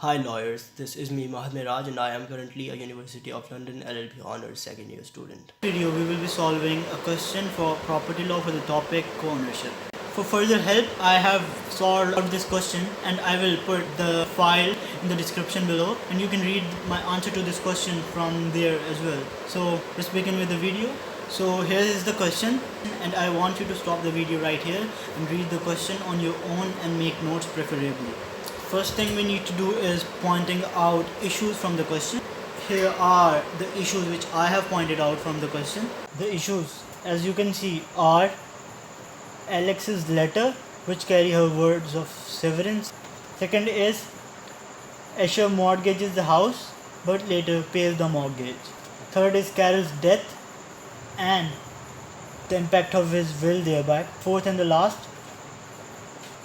Hi lawyers, this is me Mahad Miraj and I am currently a University of London LLB Honours second year student. In this video we will be solving a question for property law for the topic co-ownership. For further help I have solved out this question and I will put the file in the description below and you can read my answer to this question from there as well. So let's begin with the video. So here is the question and I want you to stop the video right here and read the question on your own and make notes preferably. First thing we need to do is pointing out issues from the question. Here are the issues which I have pointed out from the question. The issues, as you can see, are Alex's letter which carry her words of severance. Second is Asher mortgages the house but later pays the mortgage. Third is Carol's death and the impact of his will thereby. Fourth and the last,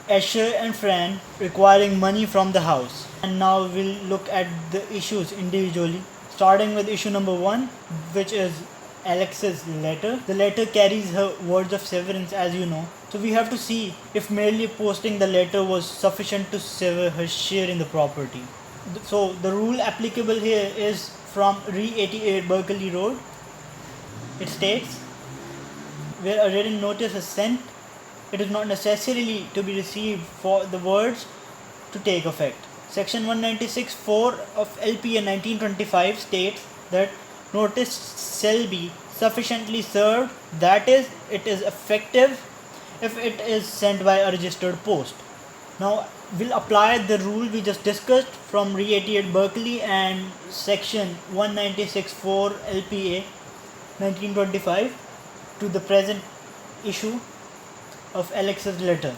Asher and Fran requiring money from the house. And now we'll look at the issues individually, starting with issue number 1, which is Alex's letter. The letter carries her words of severance, as you know. So we have to see if merely posting the letter was sufficient to sever her share in the property. So the rule applicable here is from Re 88 Berkeley Road. It states, where a written notice is sent, it is not necessarily to be received for the words to take effect. Section 196(4) of LPA 1925 states that notice shall be sufficiently served, that is, it is effective if it is sent by a registered post. Now we'll apply the rule we just discussed from Re 88 Berkeley and section 196(4) LPA 1925 to the present issue of Alex's letter.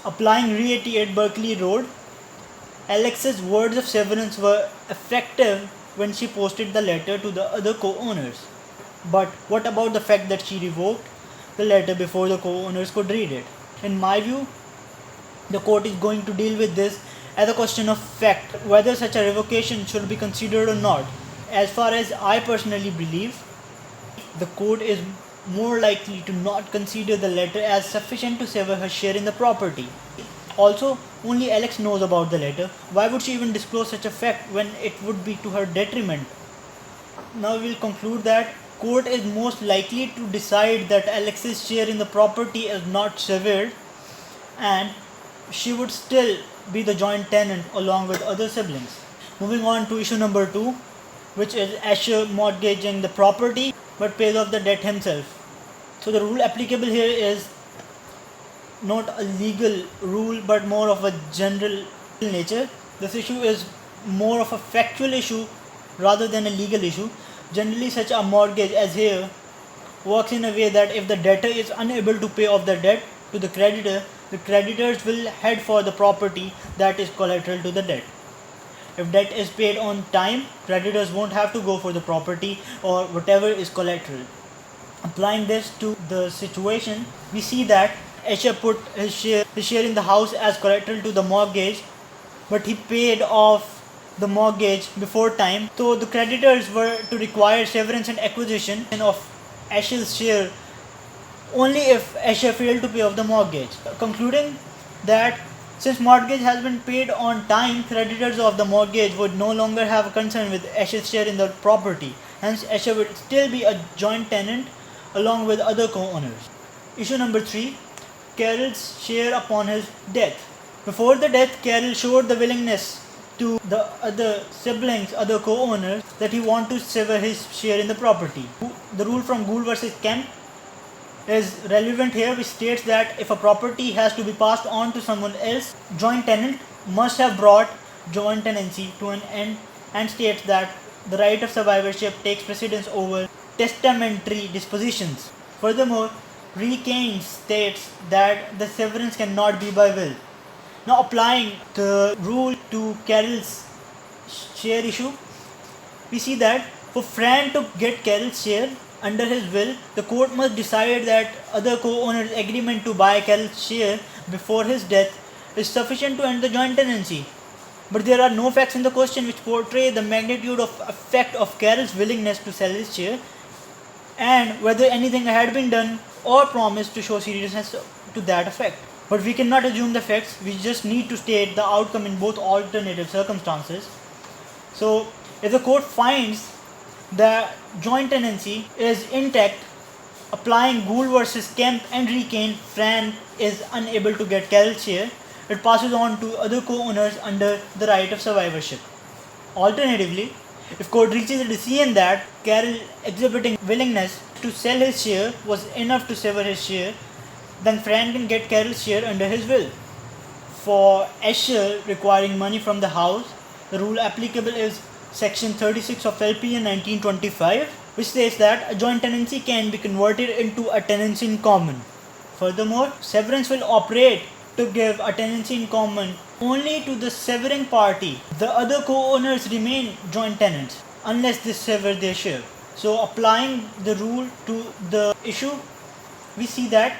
Applying Re 88 Berkeley Road, Alex's words of severance were effective when she posted the letter to the other co-owners. But what about the fact that she revoked the letter before the co-owners could read it? In my view, the court is going to deal with this as a question of fact, whether such a revocation should be considered or not. As far as I personally believe, the court is more likely to not consider the letter as sufficient to sever her share in the property. Also, only Alex knows about the letter. Why would she even disclose such a fact when it would be to her detriment? Now we'll conclude that court is most likely to decide that Alex's share in the property is not severed and she would still be the joint tenant along with other siblings. Moving on to issue number 2, which is Asher mortgaging the property but pays off the debt himself. So the rule applicable here is not a legal rule but more of a general nature. This issue is more of a factual issue rather than a legal issue. Generally, such a mortgage as here works in a way that if the debtor is unable to pay off the debt to the creditors will head for the property that is collateral to the debt. If debt is paid on time, creditors won't have to go for the property or whatever is collateral. Applying this to the situation, we see that Asher put his share in the house as collateral to the mortgage, but he paid off the mortgage before time. So the creditors were to require severance and acquisition of Asher's share only if Asher failed to pay off the mortgage. Concluding that since mortgage has been paid on time, creditors of the mortgage would no longer have a concern with Asher's share in the property. Hence, Asher would still be a joint tenant along with other co-owners. Issue number 3, Carol's share upon his death. Before the death, Carol showed the willingness to the other siblings, other co-owners, that he want to sever his share in the property. The rule from Gould versus Kemp is relevant here, which states that if a property has to be passed on to someone else, joint tenant must have brought joint tenancy to an end, and states that the right of survivorship takes precedence over testamentary dispositions. Furthermore, Re Keynes states that the severance cannot be by will. Now applying the rule to Carol's share issue, we see that for Fran to get Carol's share under his will, the court must decide that other co-owners' agreement to buy Carol's share before his death is sufficient to end the joint tenancy. But there are no facts in the question which portray the magnitude of effect of Carol's willingness to sell his share and whether anything had been done or promised to show seriousness to that effect. But we cannot assume the facts, we just need to state the outcome in both alternative circumstances. So, if the court finds that joint tenancy is intact, applying Gould versus Kemp and Recane, Fran is unable to get Carol's share. It passes on to other co-owners under the right of survivorship. Alternatively, if court reaches a decision that Carol exhibiting willingness to sell his share was enough to sever his share, then Fran can get Carol's share under his will. For Escher requiring money from the house, the rule applicable is Section 36 of LPA 1925, which states that a joint tenancy can be converted into a tenancy in common. Furthermore, severance will operate to give a tenancy in common only to the severing party. The other co-owners remain joint tenants unless they sever their share. So applying the rule to the issue, we see that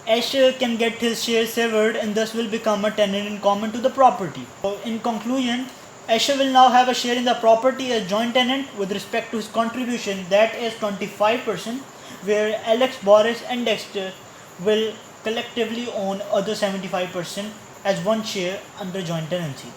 Escher can get his share severed and thus will become a tenant in common to the property. So in conclusion, Escher will now have a share in the property as joint tenant with respect to his contribution, that is 25%, where Alex, Boris and Dexter will collectively own other 75% as one share under joint tenancy.